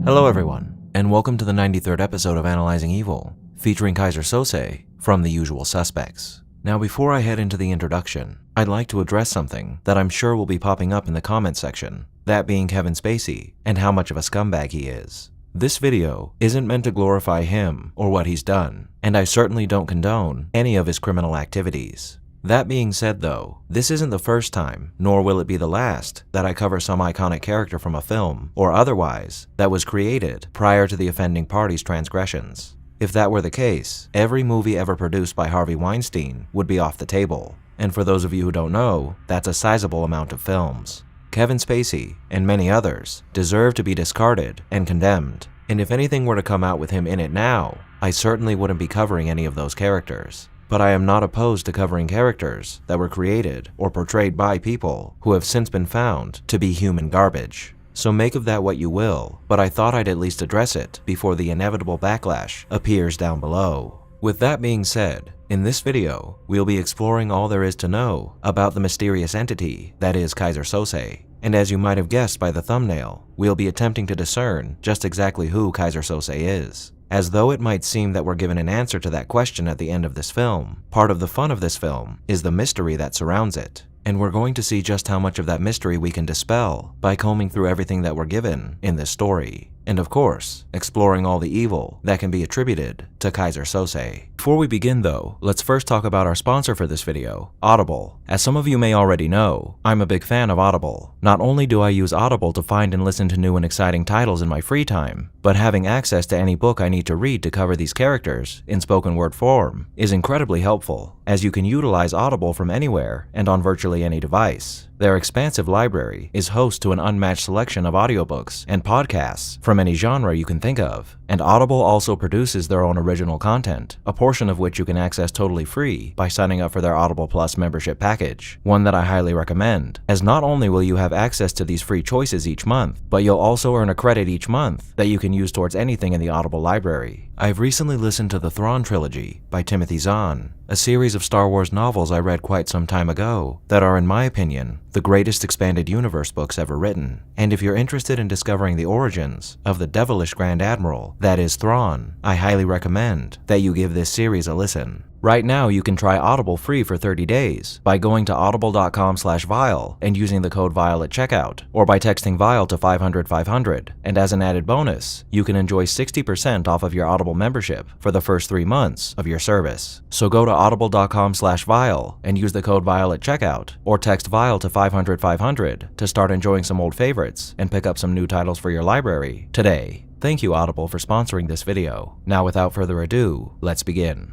Hello everyone, and welcome to the 93rd episode of Analyzing Evil, featuring Kaiser Söze from The Usual Suspects. Now before I head into the introduction, I'd like to address something that I'm sure will be popping up in the comments section, that being Kevin Spacey and how much of a scumbag he is. This video isn't meant to glorify him or what he's done, and I certainly don't condone any of his criminal activities. That being said though, this isn't the first time, nor will it be the last, that I cover some iconic character from a film, or otherwise, that was created prior to the offending party's transgressions. If that were the case, every movie ever produced by Harvey Weinstein would be off the table, and for those of you who don't know, that's a sizable amount of films. Kevin Spacey, and many others, deserve to be discarded and condemned, and if anything were to come out with him in it now, I certainly wouldn't be covering any of those characters. But I am not opposed to covering characters that were created or portrayed by people who have since been found to be human garbage. So make of that what you will, but I thought I'd at least address it before the inevitable backlash appears down below. With that being said, in this video, we'll be exploring all there is to know about the mysterious entity that is Kaiser Söze. And as you might have guessed by the thumbnail, we'll be attempting to discern just exactly who Kaiser Söze is. As though it might seem that we're given an answer to that question at the end of this film, part of the fun of this film is the mystery that surrounds it. And we're going to see just how much of that mystery we can dispel by combing through everything that we're given in this story. And of course, exploring all the evil that can be attributed to Kaiser Söze. Before we begin though, let's first talk about our sponsor for this video, Audible. As some of you may already know, I'm a big fan of Audible. Not only do I use Audible to find and listen to new and exciting titles in my free time, but having access to any book I need to read to cover these characters in spoken word form is incredibly helpful, as you can utilize Audible from anywhere and on virtually any device. Their expansive library is host to an unmatched selection of audiobooks and podcasts from any genre you can think of, and Audible also produces their own original content, a portion of which you can access totally free by signing up for their Audible Plus membership package, one that I highly recommend, as not only will you have access to these free choices each month, but you'll also earn a credit each month that you can use towards anything in the Audible library. I've recently listened to the Thrawn trilogy by Timothy Zahn, a series of Star Wars novels I read quite some time ago that are, in my opinion, the greatest expanded universe books ever written. And if you're interested in discovering the origins of the devilish Grand Admiral that is Thrawn, I highly recommend that you give this series a listen. Right now, you can try Audible free for 30 days by going to audible.com/Vile and using the code VILE at checkout, or by texting VILE to 500-500. And as an added bonus, you can enjoy 60% off of your Audible membership for the first 3 months of your service. So go to audible.com/Vile and use the code VILE at checkout, or text VILE to 500-500 to start enjoying some old favorites and pick up some new titles for your library today. Thank you, Audible, for sponsoring this video. Now without further ado, let's begin.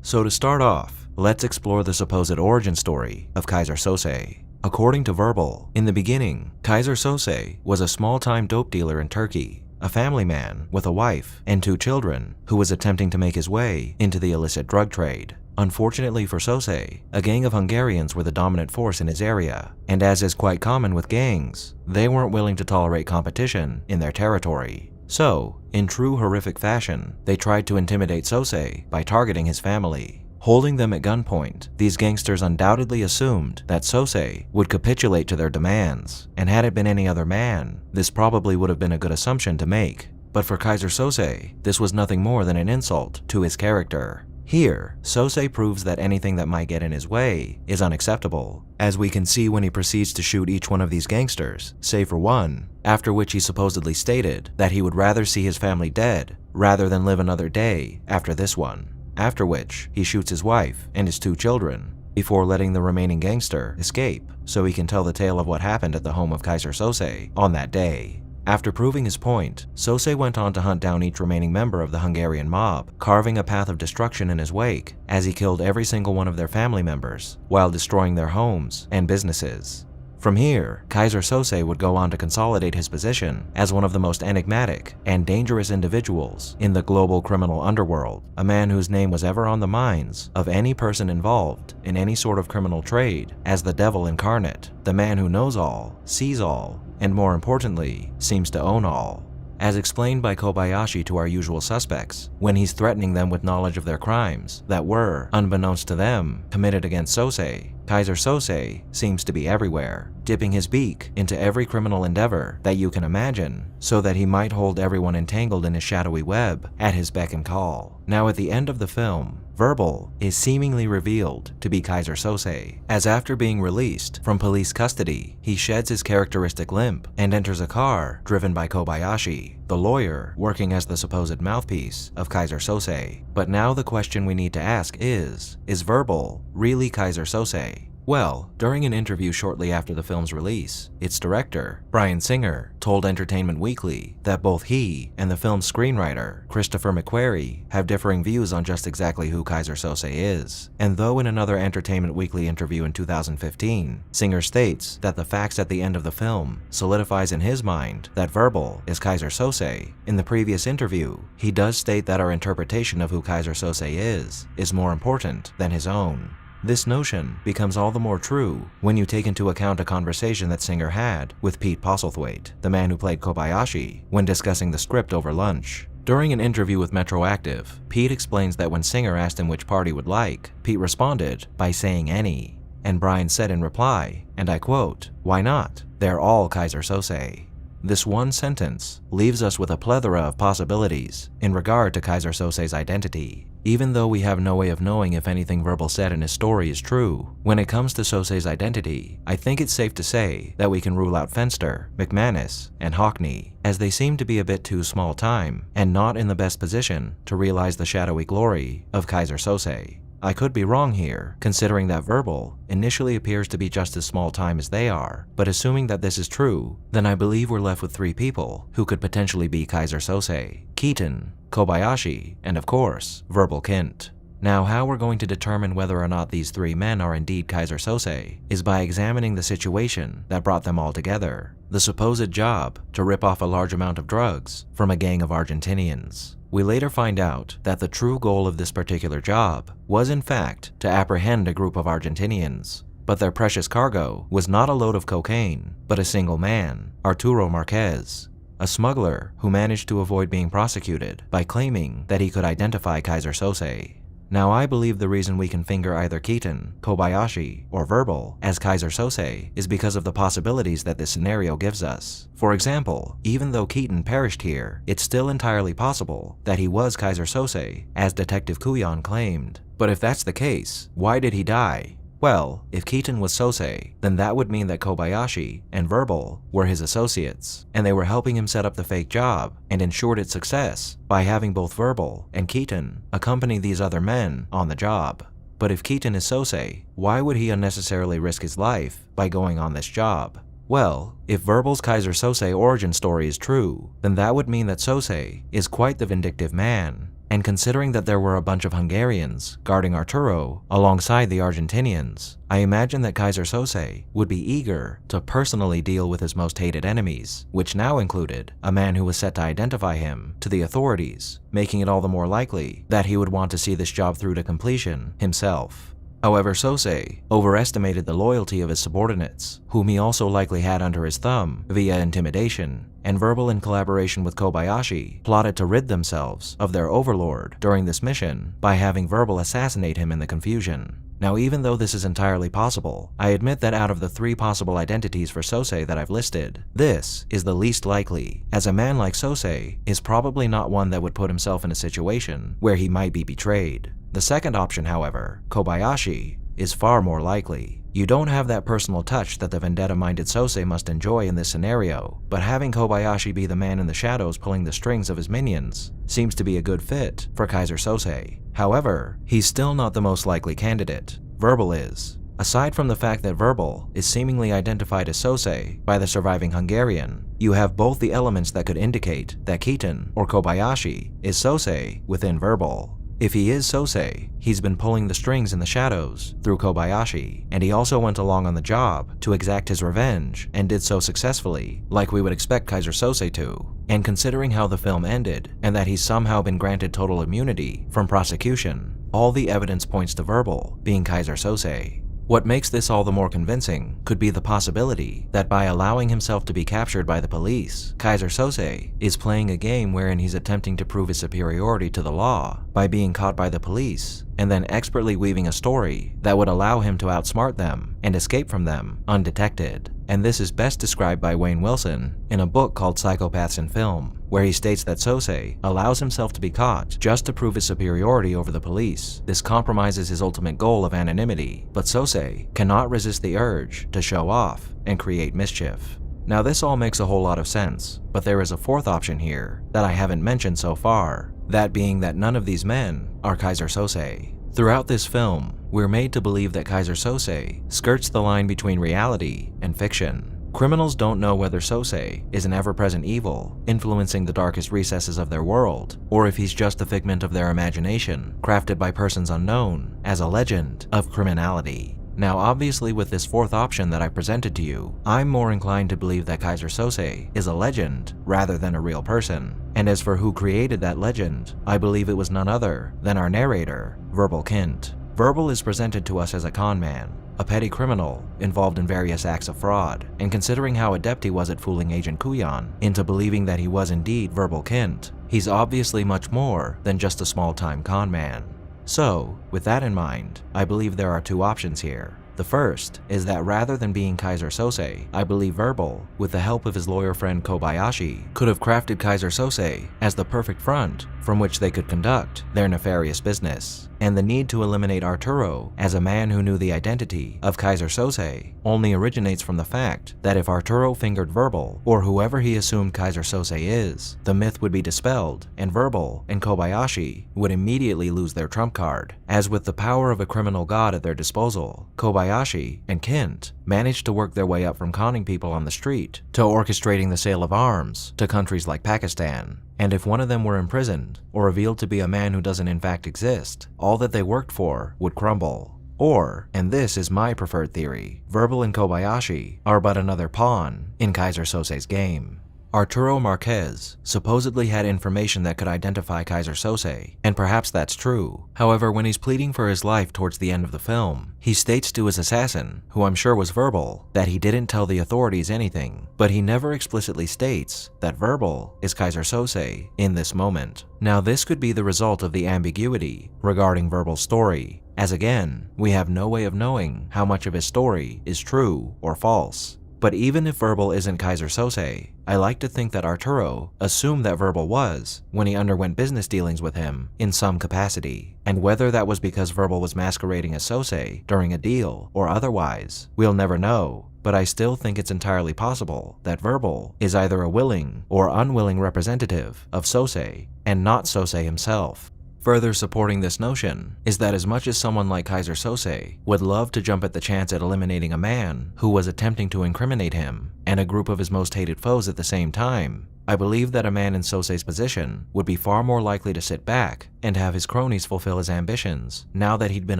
So to start off, let's explore the supposed origin story of Kaiser Söze. According to Verbal, in the beginning, Kaiser Söze was a small-time dope dealer in Turkey, a family man with a wife and 2 children who was attempting to make his way into the illicit drug trade. Unfortunately for Söze, a gang of Hungarians were the dominant force in his area, and as is quite common with gangs, they weren't willing to tolerate competition in their territory. So, in true horrific fashion, they tried to intimidate Söze by targeting his family. Holding them at gunpoint, these gangsters undoubtedly assumed that Söze would capitulate to their demands, and had it been any other man, this probably would have been a good assumption to make. But for Kaiser Söze, this was nothing more than an insult to his character. Here, Söze proves that anything that might get in his way is unacceptable, as we can see when he proceeds to shoot each one of these gangsters, save for one, after which he supposedly stated that he would rather see his family dead rather than live another day after this one, after which he shoots his wife and his 2 children, before letting the remaining gangster escape so he can tell the tale of what happened at the home of Kaiser Söze on that day. After proving his point, Söze went on to hunt down each remaining member of the Hungarian mob, carving a path of destruction in his wake as he killed every single one of their family members while destroying their homes and businesses. From here, Kaiser Söze would go on to consolidate his position as one of the most enigmatic and dangerous individuals in the global criminal underworld, a man whose name was ever on the minds of any person involved in any sort of criminal trade as the devil incarnate, the man who knows all, sees all, and more importantly, seems to own all. As explained by Kobayashi to our usual suspects, when he's threatening them with knowledge of their crimes that were, unbeknownst to them, committed against Söze, Kaiser Söze seems to be everywhere, dipping his beak into every criminal endeavor that you can imagine so that he might hold everyone entangled in his shadowy web at his beck and call. Now at the end of the film, Verbal is seemingly revealed to be Kaiser Söze, as after being released from police custody, he sheds his characteristic limp and enters a car driven by Kobayashi, the lawyer working as the supposed mouthpiece of Kaiser Söze. But now the question we need to ask is Verbal really Kaiser Söze? Well, during an interview shortly after the film's release, its director, Bryan Singer, told Entertainment Weekly that both he and the film's screenwriter, Christopher McQuarrie, have differing views on just exactly who Kaiser Söze is. And though in another Entertainment Weekly interview in 2015, Singer states that the facts at the end of the film solidifies in his mind that Verbal is Kaiser Söze, in the previous interview, he does state that our interpretation of who Kaiser Söze is more important than his own. This notion becomes all the more true when you take into account a conversation that Singer had with Pete Postlethwaite, the man who played Kobayashi, when discussing the script over lunch. During an interview with Metroactive, Pete explains that when Singer asked him which part he would like, Pete responded by saying any. And Bryan said in reply, and I quote, "Why not? They're all Kaiser Söze." This one sentence leaves us with a plethora of possibilities in regard to Kaiser Söze's identity. Even though we have no way of knowing if anything Verbal said in his story is true, when it comes to Söze's identity, I think it's safe to say that we can rule out Fenster, McManus, and Hockney, as they seem to be a bit too small time and not in the best position to realize the shadowy glory of Kaiser Söze. I could be wrong here, considering that Verbal initially appears to be just as small time as they are, but assuming that this is true, then I believe we're left with three people who could potentially be Kaiser Söze: Keaton, Kobayashi, and of course, Verbal Kint. Now, how we're going to determine whether or not these three men are indeed Kaiser Söze is by examining the situation that brought them all together, the supposed job to rip off a large amount of drugs from a gang of Argentinians. We later find out that the true goal of this particular job was in fact to apprehend a group of Argentinians, but their precious cargo was not a load of cocaine, but a single man, Arturo Marquez, a smuggler who managed to avoid being prosecuted by claiming that he could identify Kaiser Söze. Now, I believe the reason we can finger either Keaton, Kobayashi, or Verbal as Kaiser Söze is because of the possibilities that this scenario gives us. For example, even though Keaton perished here, it's still entirely possible that he was Kaiser Söze, as Detective Kuyan claimed. But if that's the case, why did he die? Well, if Keaton was Söze, then that would mean that Kobayashi and Verbal were his associates, and they were helping him set up the fake job and ensured its success by having both Verbal and Keaton accompany these other men on the job. But if Keaton is Söze, why would he unnecessarily risk his life by going on this job? Well, if Verbal's Kaiser Söze origin story is true, then that would mean that Söze is quite the vindictive man. And considering that there were a bunch of Hungarians guarding Arturo alongside the Argentinians, I imagine that Kaiser Söze would be eager to personally deal with his most hated enemies, which now included a man who was set to identify him to the authorities, making it all the more likely that he would want to see this job through to completion himself. However, Söze overestimated the loyalty of his subordinates, whom he also likely had under his thumb via intimidation, and Verbal, in collaboration with Kobayashi, plotted to rid themselves of their overlord during this mission by having Verbal assassinate him in the confusion. Now, even though this is entirely possible, I admit that out of the three possible identities for Söze that I've listed, this is the least likely, as a man like Söze is probably not one that would put himself in a situation where he might be betrayed. The second option, however, Kobayashi, is far more likely. You don't have that personal touch that the vendetta-minded Söze must enjoy in this scenario, but having Kobayashi be the man in the shadows pulling the strings of his minions seems to be a good fit for Kaiser Söze. However, he's still not the most likely candidate. Verbal is. Aside from the fact that Verbal is seemingly identified as Söze by the surviving Hungarian, you have both the elements that could indicate that Keaton or Kobayashi is Söze within Verbal. If he is Söze, he's been pulling the strings in the shadows through Kobayashi, and he also went along on the job to exact his revenge and did so successfully, like we would expect Kaiser Söze to. And considering how the film ended, and that he's somehow been granted total immunity from prosecution, all the evidence points to Verbal being Kaiser Söze. What makes this all the more convincing could be the possibility that by allowing himself to be captured by the police, Kaiser Söze is playing a game wherein he's attempting to prove his superiority to the law by being caught by the police and then expertly weaving a story that would allow him to outsmart them and escape from them undetected. And this is best described by Wayne Wilson in a book called Psychopaths in Film, where he states that Söze allows himself to be caught just to prove his superiority over the police. This compromises his ultimate goal of anonymity, but Söze cannot resist the urge to show off and create mischief. Now this all makes a whole lot of sense, but there is a fourth option here that I haven't mentioned so far, that being that none of these men are Kaiser Söze. Throughout this film, we're made to believe that Kaiser Söze skirts the line between reality and fiction. Criminals don't know whether Söze is an ever-present evil influencing the darkest recesses of their world, or if he's just a figment of their imagination, crafted by persons unknown as a legend of criminality. Now obviously with this fourth option that I presented to you, I'm more inclined to believe that Kaiser Söze is a legend rather than a real person. And as for who created that legend, I believe it was none other than our narrator, Verbal Kint. Verbal is presented to us as a con man, a petty criminal involved in various acts of fraud, and considering how adept he was at fooling Agent Kuyan into believing that he was indeed Verbal Kint, he's obviously much more than just a small-time con man. So, with that in mind, I believe there are two options here. The first is that rather than being Kaiser Söze, I believe Verbal, with the help of his lawyer friend Kobayashi, could have crafted Kaiser Söze as the perfect front from which they could conduct their nefarious business. And the need to eliminate Arturo as a man who knew the identity of Kaiser Söze only originates from the fact that if Arturo fingered Verbal, or whoever he assumed Kaiser Söze is, the myth would be dispelled, and Verbal and Kobayashi would immediately lose their trump card. As with the power of a criminal god at their disposal, Kobayashi and Kint managed to work their way up from conning people on the street to orchestrating the sale of arms to countries like Pakistan. And if one of them were imprisoned, or revealed to be a man who doesn't in fact exist, all that they worked for would crumble. Or, and this is my preferred theory, Verbal and Kobayashi are but another pawn in Kaiser Söze's game. Arturo Marquez supposedly had information that could identify Kaiser Söze, and perhaps that's true. However, when he's pleading for his life towards the end of the film, he states to his assassin, who I'm sure was Verbal, that he didn't tell the authorities anything, but he never explicitly states that Verbal is Kaiser Söze in this moment. Now this could be the result of the ambiguity regarding Verbal's story, as again, we have no way of knowing how much of his story is true or false. But even if Verbal isn't Kaiser Söze, I like to think that Arturo assumed that Verbal was when he underwent business dealings with him in some capacity. And whether that was because Verbal was masquerading as Söze during a deal or otherwise, we'll never know. But I still think it's entirely possible that Verbal is either a willing or unwilling representative of Söze and not Söze himself. Further supporting this notion is that as much as someone like Kaiser Söze would love to jump at the chance at eliminating a man who was attempting to incriminate him and a group of his most hated foes at the same time, I believe that a man in Söze's position would be far more likely to sit back and have his cronies fulfill his ambitions now that he'd been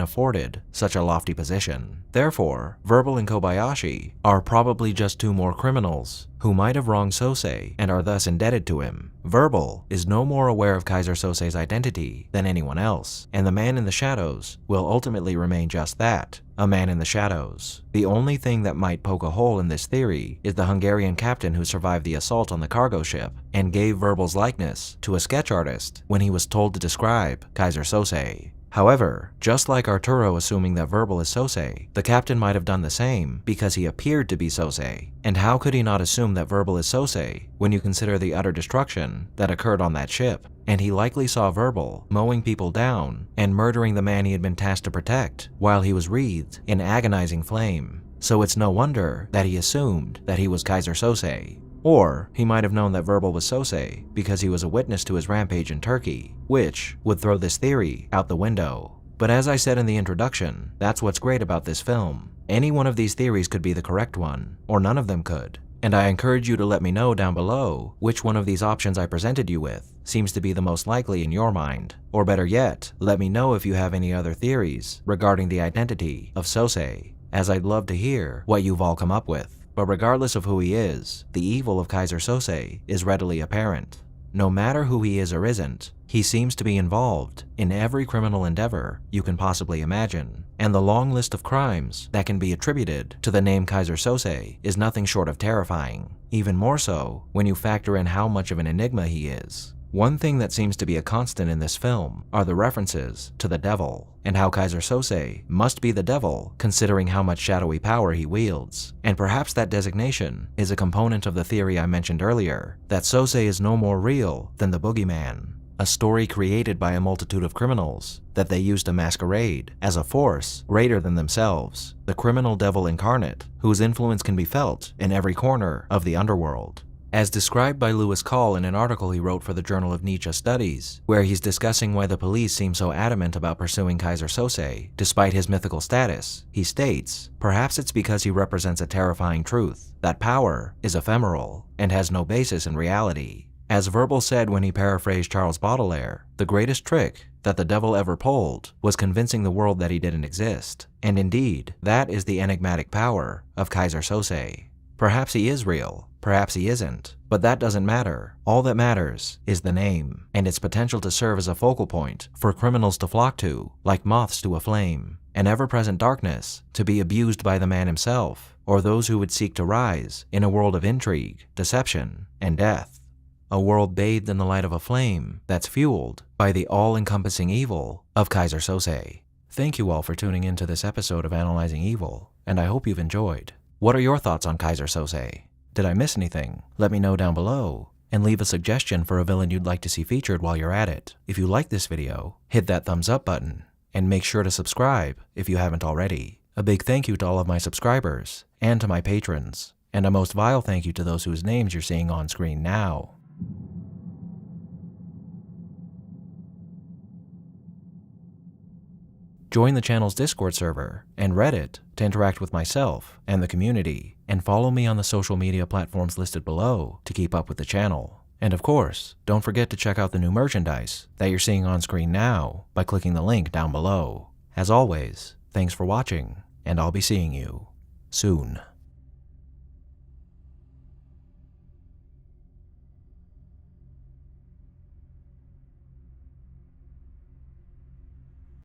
afforded such a lofty position. Therefore, Verbal and Kobayashi are probably just two more criminals who might have wronged Söze and are thus indebted to him. Verbal is no more aware of Kaiser Söze's identity than anyone else, and the man in the shadows will ultimately remain just that, a man in the shadows. The only thing that might poke a hole in this theory is the Hungarian captain who survived the assault on the cargo ship and gave Verbal's likeness to a sketch artist when he was told to describe Kaiser Söze. However, just like Arturo assuming that Verbal is Söze, the captain might have done the same because he appeared to be Söze. And how could he not assume that Verbal is Söze when you consider the utter destruction that occurred on that ship? And he likely saw Verbal mowing people down and murdering the man he had been tasked to protect while he was wreathed in agonizing flame. So it's no wonder that he assumed that he was Kaiser Söze. Or he might have known that Verbal was Söze because he was a witness to his rampage in Turkey, which would throw this theory out the window. But as I said in the introduction, that's what's great about this film. Any one of these theories could be the correct one, or none of them could. And I encourage you to let me know down below which one of these options I presented you with seems to be the most likely in your mind. Or better yet, let me know if you have any other theories regarding the identity of Söze, as I'd love to hear what you've all come up with. But regardless of who he is, the evil of Kaiser Söze is readily apparent. No matter who he is or isn't, he seems to be involved in every criminal endeavor you can possibly imagine, and the long list of crimes that can be attributed to the name Kaiser Söze is nothing short of terrifying, even more so when you factor in how much of an enigma he is. One thing that seems to be a constant in this film are the references to the devil, and how Kaiser Söze must be the devil considering how much shadowy power he wields. And perhaps that designation is a component of the theory I mentioned earlier, that Söze is no more real than the boogeyman, a story created by a multitude of criminals that they use to masquerade as a force greater than themselves, the criminal devil incarnate, whose influence can be felt in every corner of the underworld. As described by Lewis Call in an article he wrote for the Journal of Nietzsche Studies, where he's discussing why the police seem so adamant about pursuing Kaiser Söze despite his mythical status, he states, perhaps it's because he represents a terrifying truth, that power is ephemeral and has no basis in reality. As Verbal said when he paraphrased Charles Baudelaire, the greatest trick that the devil ever pulled was convincing the world that he didn't exist. And indeed, that is the enigmatic power of Kaiser Söze. Perhaps he is real, perhaps he isn't, but that doesn't matter. All that matters is the name, and its potential to serve as a focal point for criminals to flock to, like moths to a flame, an ever-present darkness to be abused by the man himself, or those who would seek to rise in a world of intrigue, deception, and death. A world bathed in the light of a flame that's fueled by the all-encompassing evil of Kaiser Söze. Thank you all for tuning in to this episode of Analyzing Evil, and I hope you've enjoyed. What are your thoughts on Kaiser Söze? Did I miss anything? Let me know down below, and leave a suggestion for a villain you'd like to see featured while you're at it. If you like this video, hit that thumbs up button, and make sure to subscribe if you haven't already. A big thank you to all of my subscribers, and to my patrons, and a most vile thank you to those whose names you're seeing on screen now. Join the channel's Discord server and Reddit to interact with myself and the community, and follow me on the social media platforms listed below to keep up with the channel. And of course, don't forget to check out the new merchandise that you're seeing on screen now by clicking the link down below. As always, thanks for watching, and I'll be seeing you soon.